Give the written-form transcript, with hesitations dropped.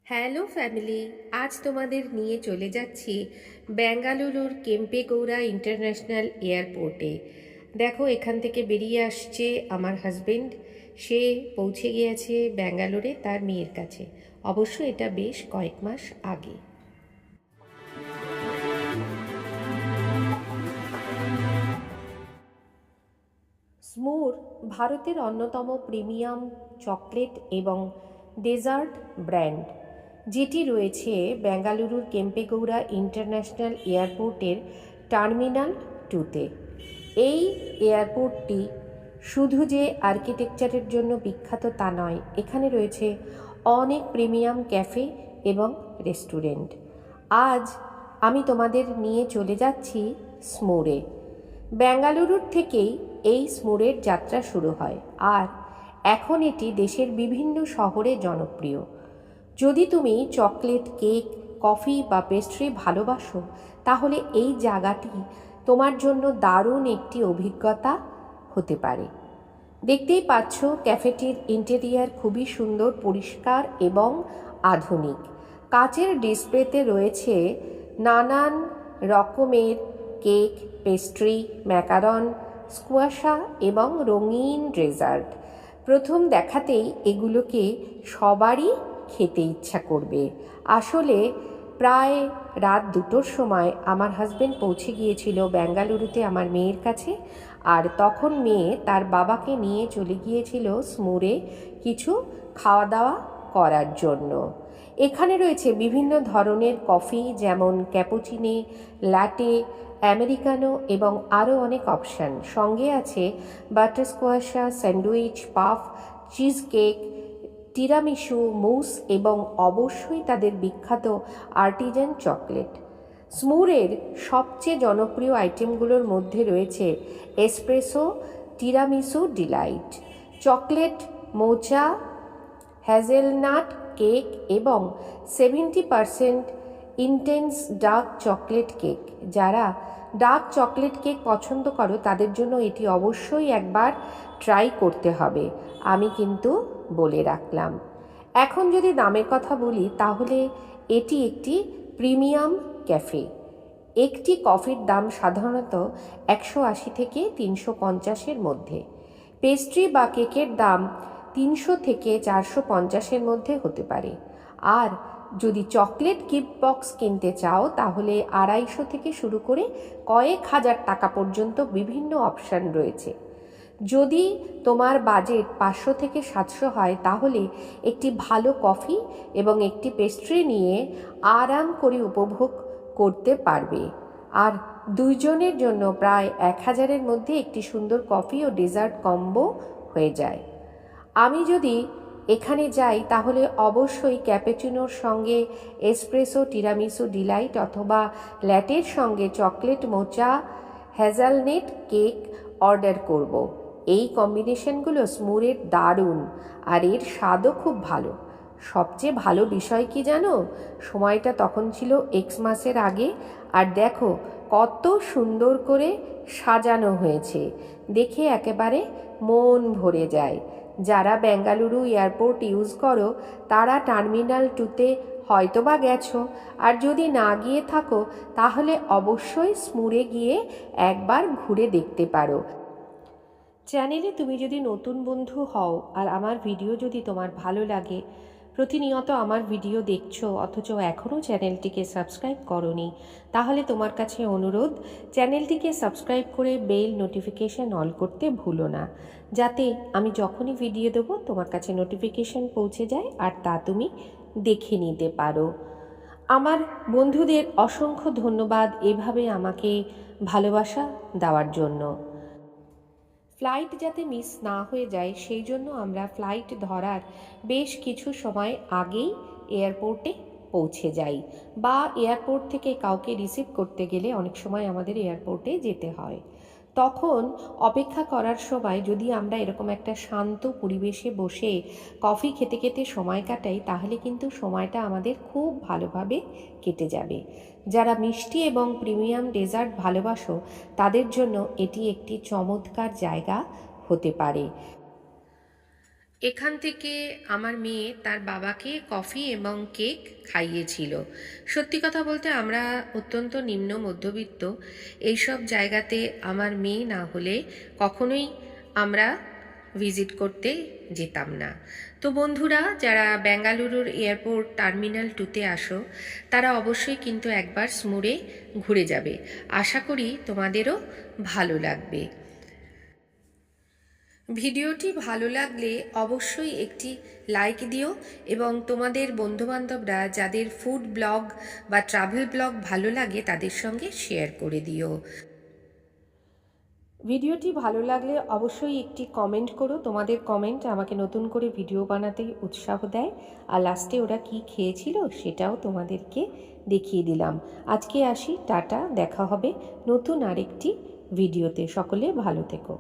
Hello family, আজ তোমাদের নিয়ে চলে যাচ্ছি বেঙ্গালুরুর কেম্পেগৌড়া ইন্টারন্যাশনাল এয়ারপোর্টে। দেখো, এখান থেকে বেরিয়ে আসছে আমার হাজবেন্ড। সে পৌঁছে গিয়েছে ব্যাঙ্গালোরে তার মেয়ের কাছে। অবশ্য এটা বেশ কয়েক মাস আগে। স্মুর ভারতের অন্যতম প্রিমিয়াম চকলেট এবং ডেজার্ট ব্র্যান্ড, যেটি রয়েছে বেঙ্গালুরুর কেম্পেগৌড়া ইন্টারন্যাশনাল এয়ারপোর্টের টার্মিনাল 2-তে। এই এয়ারপোর্টটি শুধু যে আর্কিটেকচারের জন্য বিখ্যাত তা নয়, এখানে রয়েছে অনেক প্রিমিয়াম ক্যাফে এবং রেস্টুরেন্ট। আজ আমি তোমাদের নিয়ে চলে যাচ্ছি স্মুরে। বেঙ্গালুরুর থেকেই এই স্মুরের যাত্রা শুরু হয়, আর এখন এটি দেশের বিভিন্ন শহরে জনপ্রিয়। যদি তুমি চকলেট, কেক, কফি বা পেস্ট্রি ভালোবাসো, তাহলে এই জায়গাটি তোমার জন্য দারুণ একটি অভিজ্ঞতা হতে পারে। দেখতেই পাচ্ছ, ক্যাফেটির ইন্টেরিয়ার খুবই সুন্দর, পরিষ্কার এবং আধুনিক। কাচের ডিসপ্লেতে রয়েছে নানান রকমের কেক, পেস্ট্রি, ম্যাকারন, স্কোয়াশা এবং রঙিন ডেজার্ট। প্রথম দেখাতেই এগুলোকে সবারই খেতে ইচ্ছা করবে। আসলে প্রায় রাত 2টোর সময় আমার হাজবেন্ড পৌঁছে গিয়েছিল বেঙ্গালুরুতে আমার মেয়ের কাছে, আর তখন মেয়ে তার বাবাকে নিয়ে চলে গিয়েছিল স্মুরে কিছু খাওয়া দাওয়া করার জন্য। এখানে রয়েছে বিভিন্ন ধরনের কফি, যেমন ক্যাপুচিনো, ল্যাটে, আমেরিকানো এবং আরও অনেক অপশান। সঙ্গে আছে বাটার স্কোয়াশা, sandwich, puff, cheese cake, tiramisu, mousse এবং অবশ্যই তাদের বিখ্যাত আর্টিজান চকলেট। স্মুরের সবচেয়ে জনপ্রিয় আইটেমগুলোর মধ্যে রয়েছে এসপ্রেসো, তিরামিসু ডিলাইট, চকলেট মোচা, হ্যাজেলনাট কেক এবং 70% ইন্টেন্স ডার্ক চকলেট কেক। যারা ডার্ক চকলেট কেক পছন্দ করো তাদের জন্য এটি অবশ্যই একবার ট্রাই করতে হবে, আমি কিন্তু বলে রাখলাম। এখন যদি দামের কথা বলি, তাহলে এটি একটি প্রিমিয়াম ক্যাফে। একটি কফির দাম সাধারণত 180 থেকে 350-এর মধ্যে। পেস্ট্রি বা কেকের দাম 300 থেকে 450-এর মধ্যে হতে পারে। আর যদি চকলেট গিফট বক্স কিনতে চাও, তাহলে 250 থেকে শুরু করে কয়েক হাজার টাকা পর্যন্ত বিভিন্ন অপশান রয়েছে। যদি তোমার বাজেট 500 থেকে 700 হয়, তাহলে একটি ভালো কফি এবং একটি পেস্ট্রি নিয়ে আরাম করে উপভোগ করতে পারবে। আর দুইজনের জন্য প্রায় 1000-এর মধ্যে একটি সুন্দর কফি ও ডেজার্ট কম্বো হয়ে যায়। আমি যদি এখানে যাই, তাহলে অবশ্যই ক্যাপুচিনোর সঙ্গে এসপ্রেসো, তিরামিসু ডিলাইট অথবা ল্যাটের সঙ্গে চকলেট মোচা, হ্যাজেলনাট কেক অর্ডার করব। এই কম্বিনেশনগুলো স্মুরের দারুণ, আর এর স্বাদও খুব ভালো। সবচেয়ে ভালো বিষয় কি জানো? সময়টা তখন ছিল এক্সমাসের আগে, আর দেখো কত সুন্দর করে সাজানো হয়েছে, দেখে একেবারে মন ভরে যায়। যারা বেঙ্গালুরু এয়ারপোর্ট ইউজ করো, তারা টার্মিনাল 2-তে হয়তোবা গেছো, আর যদি না গিয়ে থাকো, তাহলে অবশ্যই স্মুরে গিয়ে একবার ঘুরে দেখতে পারো। চ্যানেলে তুমি যদি নতুন বন্ধু হও আর আমার ভিডিও যদি তোমার ভালো লাগে, প্রতিনিয়ত আমার ভিডিও দেখছো অথচ এখনও চ্যানেলটিকে সাবস্ক্রাইব করোনি, তাহলে তোমার কাছে অনুরোধ, চ্যানেলটিকে সাবস্ক্রাইব করে বেল নোটিফিকেশান অল করতে ভুলো না, যাতে আমি যখনই ভিডিও দেবো তোমার কাছে নোটিফিকেশান পৌঁছে যায় আর তা তুমি দেখে নিতে পারো। আমার বন্ধুদের অসংখ্য ধন্যবাদ এভাবে আমাকে ভালোবাসা দেওয়ার জন্য। ফ্লাইট যাতে মিস না হয়ে যায়, সেই জন্য আমরা ফ্লাইট ধরার বেশ কিছু সময় আগেই এয়ারপোর্টে পৌঁছে যাই, বা এয়ারপোর্ট থেকে কাউকে রিসিভ করতে গেলে অনেক সময় আমাদের এয়ারপোর্টে যেতে হয়। তখন অপেক্ষা করার সময় যদি আমরা এরকম একটা শান্ত পরিবেশে বসে কফি খেতে খেতে সময় কাটাই, তাহলে কিন্তু সময়টা আমাদের খুব ভালোভাবে কেটে যাবে। যারা মিষ্টি এবং প্রিমিয়াম ডেজার্ট ভালোবাসো, তাদের জন্য এটি একটি চমৎকার জায়গা হতে পারে। এখান থেকে আমার মেয়ে তার বাবাকে কফি এবং কেক খাইয়েছিল। সত্যি কথা বলতে আমরা অত্যন্ত নিম্ন মধ্যবিত্ত, এইসব জায়গাতে আমার মেয়ে না হলে কখনোই আমরা ভিজিট করতে যেতাম না। তো বন্ধুরা, যারা বেঙ্গালুরুর এয়ারপোর্ট টার্মিনাল 2-তে আসো তারা অবশ্যই কিন্তু একবার স্মুরে ঘুরে যাবে। আশা করি তোমাদেরও ভালো লাগবে। ভিডিওটি ভালো লাগলে অবশ্যই একটি লাইক দিও এবং তোমাদের বন্ধুবান্ধবরা যাদের ফুড ব্লগ বা ট্রাভেল ব্লগ ভালো লাগে তাদের সঙ্গে শেয়ার করে দিও। ভিডিওটি ভালো লাগলে অবশ্যই একটি কমেন্ট করো। তোমাদের কমেন্ট আমাকে নতুন করে ভিডিও বানাতে উৎসাহ দেয়। আর লাস্টে ওরা কি খেয়েছিল সেটাও তোমাদেরকে দেখিয়ে দিলাম। আজকে আসি, টাটা, দেখা হবে নতুন আরেকটি ভিডিওতে। সকলে ভালো থেকো।